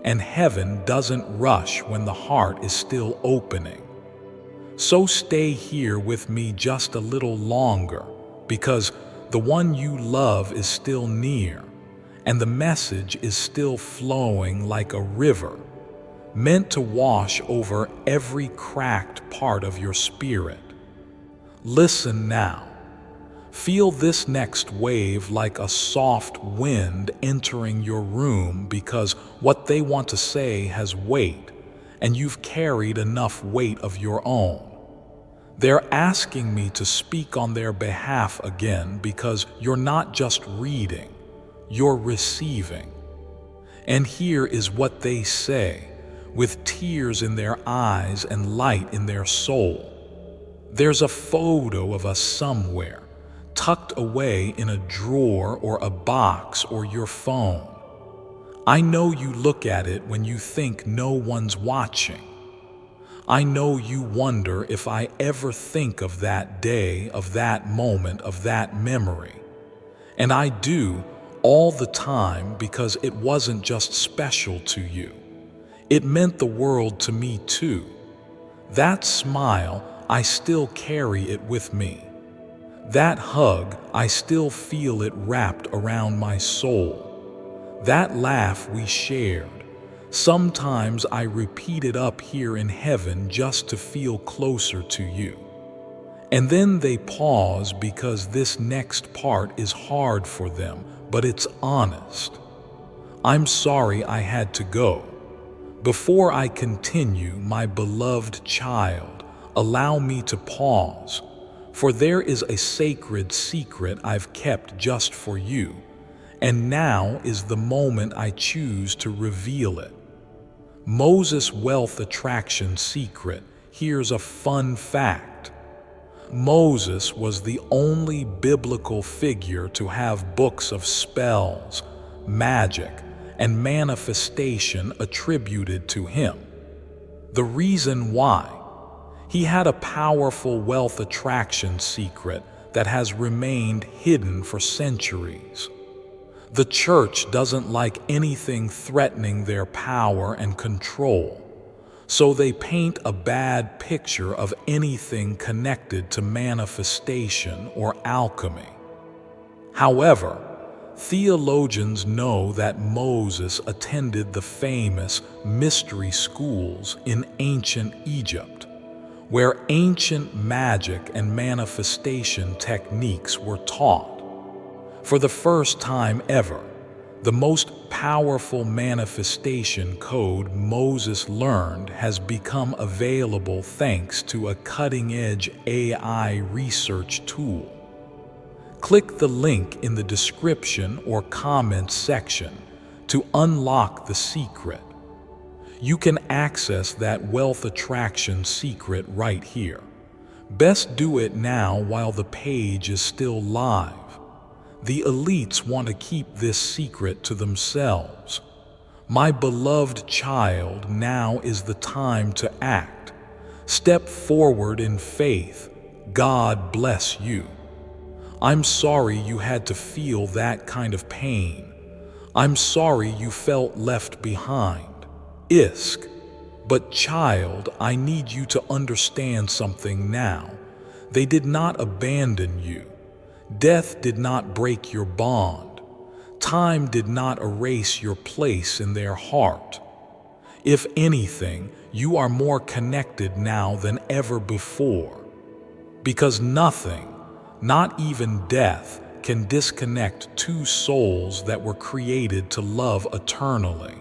and heaven doesn't rush when the heart is still opening. So stay here with me just a little longer, because the one you love is still near, and the message is still flowing like a river, meant to wash over every cracked part of your spirit. Listen now. Feel this next wave like a soft wind entering your room, because what they want to say has weight, and you've carried enough weight of your own. They're asking me to speak on their behalf again, because you're not just reading, you're receiving. And here is what they say, with tears in their eyes and light in their soul. There's a photo of us somewhere, tucked away in a drawer or a box or your phone. I know you look at it when you think no one's watching. I know you wonder if I ever think of that day, of that moment, of that memory. And I do all the time, because it wasn't just special to you. It meant the world to me too. That smile, I still carry it with me. That hug, I still feel it wrapped around my soul. That laugh we shared, sometimes I repeat it up here in heaven just to feel closer to you. And then they pause because this next part is hard for them, but it's honest. I'm sorry I had to go. Before I continue, my beloved child, allow me to pause, for there is a sacred secret I've kept just for you, and now is the moment I choose to reveal it. Moses' wealth attraction secret. Here's a fun fact. Moses was the only biblical figure to have books of spells, magic, and manifestation attributed to him. The reason why? He had a powerful wealth attraction secret that has remained hidden for centuries. The church doesn't like anything threatening their power and control, so they paint a bad picture of anything connected to manifestation or alchemy. However, theologians know that Moses attended the famous mystery schools in ancient Egypt, where ancient magic and manifestation techniques were taught. For the first time ever, the most powerful manifestation code Moses learned has become available thanks to a cutting-edge AI research tool. Click the link in the description or comments section to unlock the secret. You can access that wealth attraction secret right here. Best do it now while the page is still live. The elites want to keep this secret to themselves. My beloved child, now is the time to act. Step forward in faith. God bless you. I'm sorry you had to feel that kind of pain. I'm sorry you felt left behind. Isk. But child, I need you to understand something now. They did not abandon you. Death did not break your bond. Time did not erase your place in their heart. If anything, you are more connected now than ever before. Because nothing, not even death, can disconnect two souls that were created to love eternally.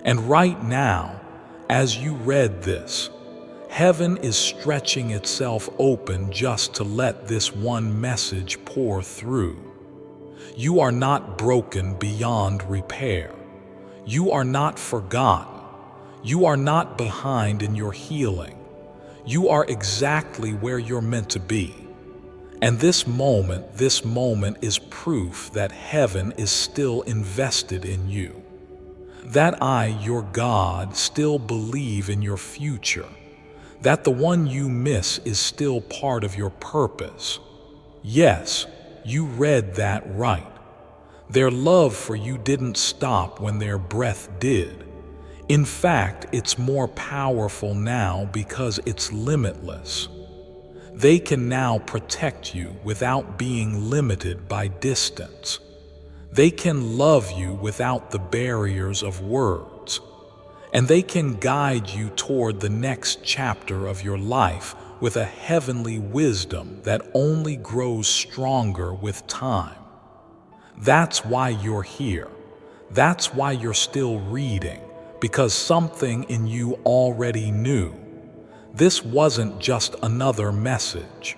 And right now, as you read this, heaven is stretching itself open just to let this one message pour through. You are not broken beyond repair. You are not forgotten. You are not behind in your healing. You are exactly where you're meant to be. And this moment is proof that heaven is still invested in you. That I, your God, still believe in your future. That the one you miss is still part of your purpose. Yes, you read that right. Their love for you didn't stop when their breath did. In fact, it's more powerful now because it's limitless. They can now protect you without being limited by distance. They can love you without the barriers of words. And they can guide you toward the next chapter of your life with a heavenly wisdom that only grows stronger with time. That's why you're here. That's why you're still reading, because something in you already knew. This wasn't just another message.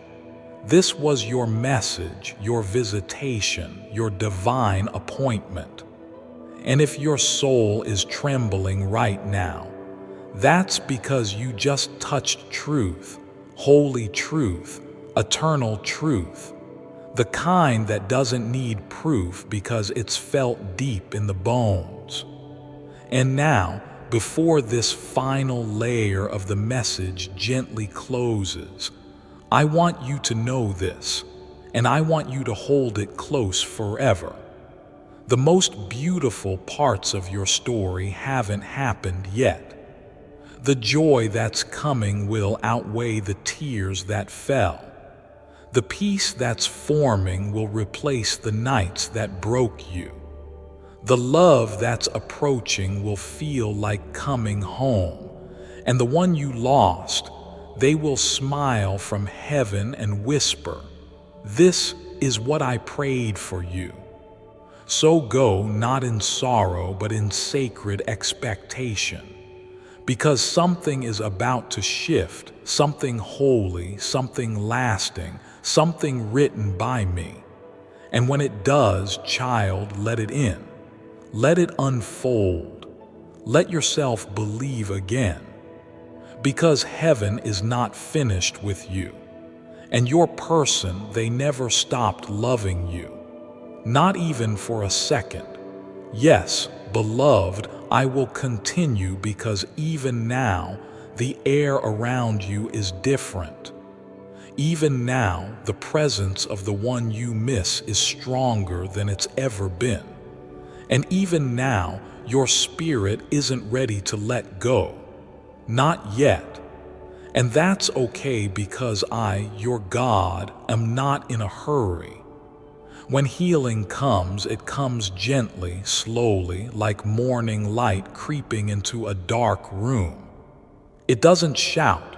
This was your message, your visitation, your divine appointment. And if your soul is trembling right now, that's because you just touched truth, holy truth, eternal truth, the kind that doesn't need proof because it's felt deep in the bones. And now, before this final layer of the message gently closes, I want you to know this, and I want you to hold it close forever. The most beautiful parts of your story haven't happened yet. The joy that's coming will outweigh the tears that fell. The peace that's forming will replace the nights that broke you. The love that's approaching will feel like coming home, and the one you lost, they will smile from heaven and whisper, "This is what I prayed for you." So go not in sorrow but in sacred expectation, because something is about to shift, something holy, something lasting, something written by me. And when it does, child, let it in. Let it unfold. Let yourself believe again. Because heaven is not finished with you. And your person, they never stopped loving you. Not even for a second. Yes, beloved, I will continue because even now, the air around you is different. Even now, the presence of the one you miss is stronger than it's ever been. And even now, your spirit isn't ready to let go. Not yet. And that's okay because I, your God, am not in a hurry. When healing comes, it comes gently, slowly, like morning light creeping into a dark room. It doesn't shout.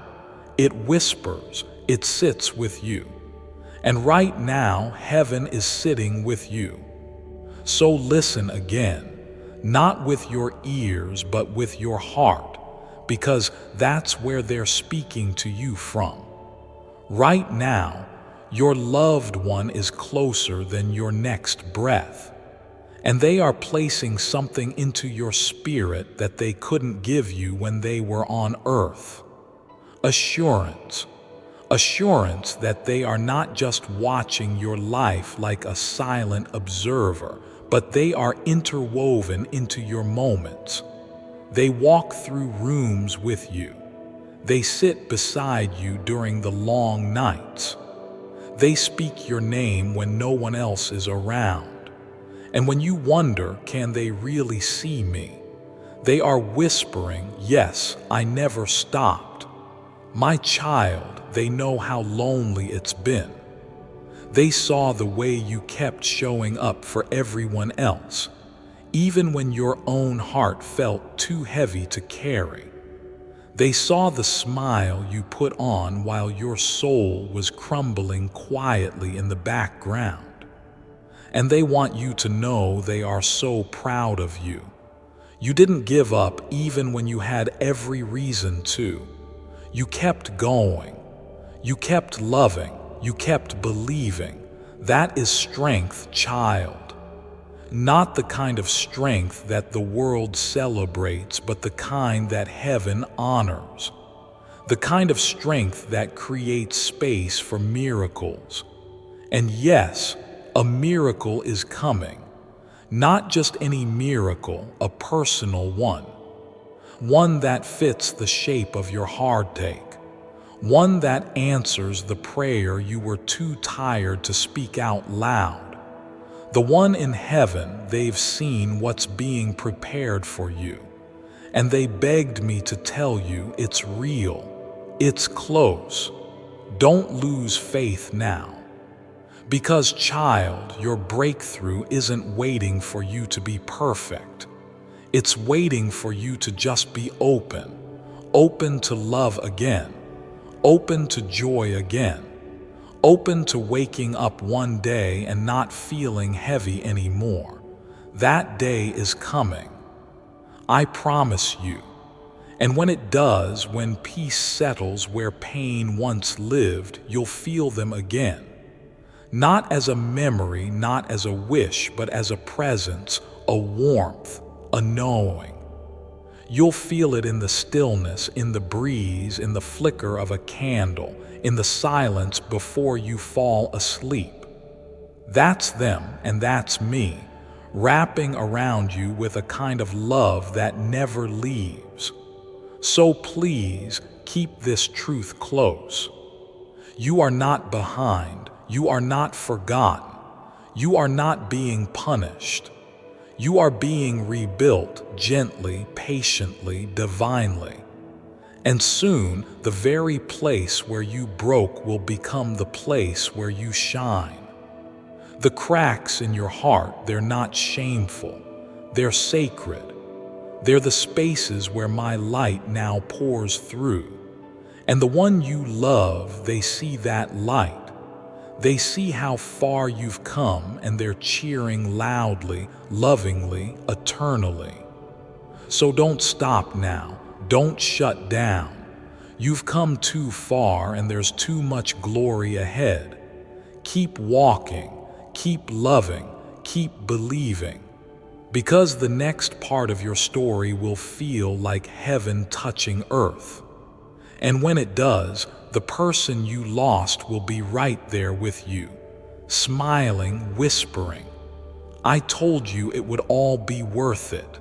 It whispers. It sits with you. And right now, heaven is sitting with you. So listen again, not with your ears, but with your heart, because that's where they're speaking to you from. Right now, your loved one is closer than your next breath, and they are placing something into your spirit that they couldn't give you when they were on earth. Assurance. Assurance that they are not just watching your life like a silent observer, but they are interwoven into your moments. They walk through rooms with you. They sit beside you during the long nights. They speak your name when no one else is around. And when you wonder, can they really see me? They are whispering, yes, I never stopped. My child, they know how lonely it's been. They saw the way you kept showing up for everyone else, even when your own heart felt too heavy to carry. They saw the smile you put on while your soul was crumbling quietly in the background. And they want you to know they are so proud of you. You didn't give up even when you had every reason to. You kept going. You kept loving. You kept believing. That is strength, child. Not the kind of strength that the world celebrates, but the kind that heaven honors. The kind of strength that creates space for miracles. And yes, a miracle is coming. Not just any miracle, a personal one. One that fits the shape of your heartache. One that answers the prayer you were too tired to speak out loud. The one in heaven, they've seen what's being prepared for you. And they begged me to tell you it's real. It's close. Don't lose faith now. Because, child, your breakthrough isn't waiting for you to be perfect. It's waiting for you to just be open. Open to love again. Open to joy again. Open to waking up one day and not feeling heavy anymore. That day is coming. I promise you. And when it does, when peace settles where pain once lived, you'll feel them again. Not as a memory, not as a wish, but as a presence, a warmth, a knowing. You'll feel it in the stillness, in the breeze, in the flicker of a candle, in the silence before you fall asleep. That's them and that's me, wrapping around you with a kind of love that never leaves. So please keep this truth close. You are not behind. You are not forgotten. You are not being punished. You are being rebuilt gently, patiently, divinely. And soon, the very place where you broke will become the place where you shine. The cracks in your heart, they're not shameful. They're sacred. They're the spaces where my light now pours through. And the one you love, they see that light. They see how far you've come, and they're cheering loudly, lovingly, eternally. So don't stop now. Don't shut down. You've come too far, and there's too much glory ahead. Keep walking, keep loving, keep believing. Because the next part of your story will feel like heaven touching earth. And when it does, the person you lost will be right there with you, smiling, whispering, "I told you it would all be worth it."